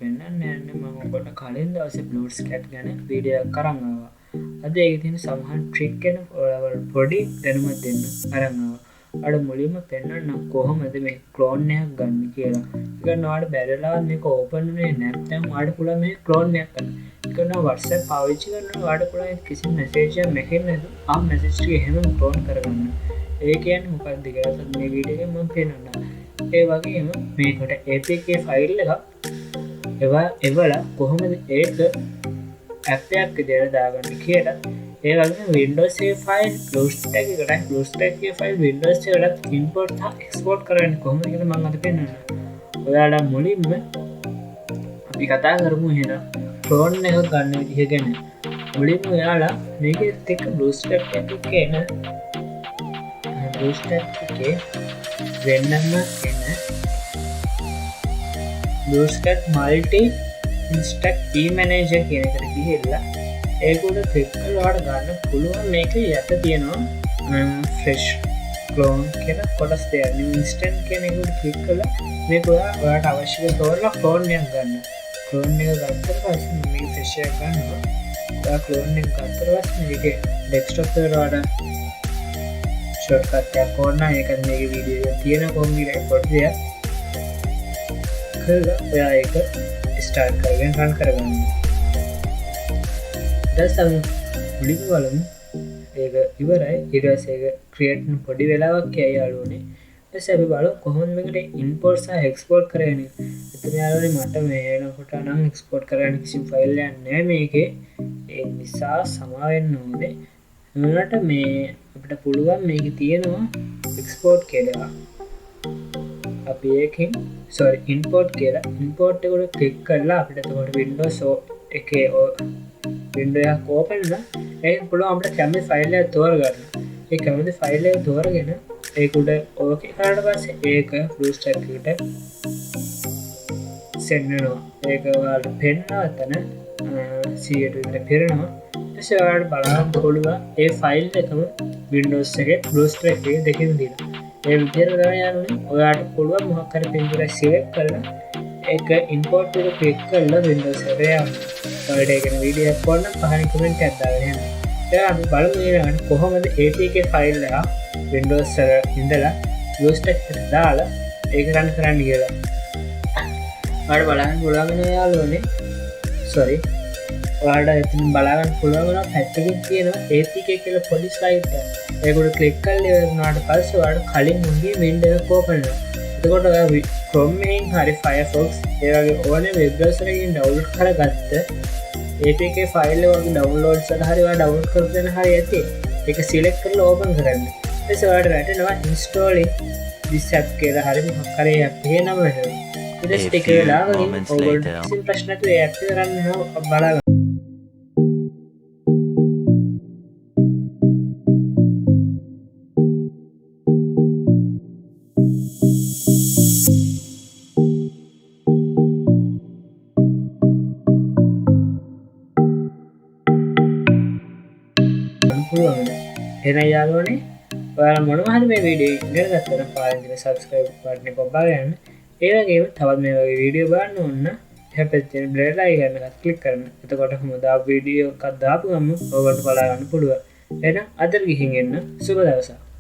පෙන්වන්න යන්නේ මම ඔබට කලින් දවසේ බ්ලූස්කැට් ගැන වීඩියෝ එකක් අරන් ආවා. අද ඒකේ තියෙන සමහර ට්‍රික් ගැන ඔයාලට පොඩි දැනුමක් දෙන්න අරන් ආවා. අර මුලින්ම පෙන්වන්න කොහොමද මේ ක්ලෝන් එකක් ගන්න කියලා. ඒක නෝඩ බැරිලා මේක ඕපන් වෙන්නේ නැත්නම් ඔයාලට පුළුවන් මේ ක්ලෝන් එකක් ගන්න. ඒක නෝ WhatsApp පාවිච්චි කරනවා ඔයාලට පුළුවන් කිසි මැසේජ් එකක් මෙහෙම ආ මැසේජ් ටික එහෙම ක්ලෝන් කරගන්න. ඒ කියන්නේ මොකක්ද කියලා මේ වීඩියෝ එකෙන් මම පෙන්වන්නම්. ඒ වගේම මේකට APK ෆයිල් එකක් එවලා කොහොමද ඒක ඇප් එකක් විදියට දාගන්නේ කියලා. ඒ වගේම Windows ඒ ෆයිල් BlueStack එකට BlueStack ඒ ෆයිල් Windows එකට import හා export කරන්නේ කොහොමද කියලා මම අද පෙන්නන්නම්. ඔයාලා මුලින්ම අපි කතා කරමු එහෙනම් ක්ලෝන් එක ගන්න විදිහ ගැන. මුලින්ම ඔයාලා මේකෙත් එක්ක BlueStack එකේ එන BlueStack එකේ වෙනම එන BlueStack multi stack key manager කියන එකට ගිහිල්ලා ඒක උඩ ක්ලික් කරලා ඔයාලට ගන්න පුළුවන් මේක යට තියෙනවා fresh clone කියන කොටස් දෙක new instant කියන එක උඩ ක්ලික් කරලා මේක ඔයාලට අවශ්‍ය තෝරලා clone එකක් ගන්න. clone එක ගත්තට පස්සේ මේක fresh එකක් ගන්නවා. ඔයා clone එක ගත්තට පස්සේ මේකේ desktop එකට ඔයාලට shortcut එකක් ඕන නම් ඒකත් මේකේ වීඩියෝ එකක් තියෙනවා කොහොමද කියලා පොඩි දෙයක් කරලා ඔයා ඒක ස්ටාර්ට් කරගෙන රන් කරගන්න. දැන් මුලින්ම බලමු ඒක ඉවරයි. ඊට පස්සේ ඒක ක්‍රියේට් කරන පොඩි වෙලාවක් යයි යාළුවනේ. ඊට පස්සේ අපි බලමු කොහොමද මේකට ඉම්පෝට් සහ එක්ස්පෝර්ට් කරන්නේ. එතන යාළුවනේ මට මේ වෙනකොට නම් එක්ස්පෝර්ට් කරන්න කිසිම ෆයිල් එකක් නැහැ මේකේ. ඒ නිසා සමා වෙන්න ඕනේ. උනට මේ අපිට පුළුවන් මේකේ තියෙනවා එක්ස්පෝර්ට් කියලා. අපි ඒකෙන් import කියලා import එකට ක්ලික් කරලා අපිට එතකොට Windows එකේ window එකක් open වෙනවා. ඒක පුළුවන් අපිට කැමති ෆයිල් එකක් තෝරගන්න. ඒ කැමති ෆයිල් එක තෝරගෙන ඒක උඩ ඕකේ කරාට පස්සේ ඒක BlueStack එකට send වෙනවා. ඒක ඔයාලට පෙන්නනවා එතන 100ට විතර පෙරනවා. ඊට ඔයාලට බලන්න පුළුවන් ඒ ෆයිල් එකම Windows එකේ BlueStack එකේ දෙකෙන් දිනවා. ඒ විදිහට ගන්න ඔයාලට පුළුවන් මොකක් හරි පින්තූරයක් select කරලා ඒක import එක ක්ලික් කරලා Windows එකට යන්න. ඔයාලට ඒක වීඩියෝ එකක් ඕන නම් පහලින් comment එකක් දාගෙන යන්න. දැන් අපි බලමු ඊළඟට කොහොමද APK ෆයිල් එක Windows එක ඉඳලා BlueStack එකට දාලා ඒක රන් කරන්න කියලා. ඔයාලට බලන්න පුළුවන් යාළුවනේ. ඔයාලට එතන බලන්න පුළුවන් වෙනවා පැත්තකින් තියෙනවා APK කියලා පොඩි ස්ලයිඩ් එකක්. ඒක උඩ ක්ලික් කරලා ඉවරනාට පස්සේ ඔයාලට කලින් මුගේ window එක open වෙනවා. එතකොට ඔයා Chrome එකෙන් හරි Firefox ඒ වගේ ඕනේ වෙබ් බ්‍රවුසර් එකකින් download කරගත්ත APK ෆයිල් එක වගේ downloads වල හරි ඔයා download කරගෙන හරි ඇති. ඒක select කරලා open කරන්න. ඊට පස්සේ ඔයාලට වැටෙනවා installing this app කියලා හරි මොකක් හරි app එකේ නම වෙනවා. ඊට පස්සේ ටික වෙලාවකින් ඔයගොල්ලෝ කිසිම ප්‍රශ්නයක් නැතුව ඒ app එක run වෙනවා බලන්න. එහෙනම් යාළුවනේ ඔයාලා මොනවා හරි මේ වීඩියෝ එක ඉගෙන ගත්තනම් පාරෙන් subscribe button එක ඔබාගෙන යන්න. ඒ වගේම තවත් මේ වගේ වීඩියෝ බලන්න ඕන නම් එහා පැත්තේ තියෙන bell icon එකත් click කරන්න. එතකොට කොහොමද වීඩියෝ එකක් දාපු ගමන් ඔයගොල්ලෝ බලා ගන්න පුළුවන්. එහෙනම් අද ගිහින් එන්න සුබ දවසක්.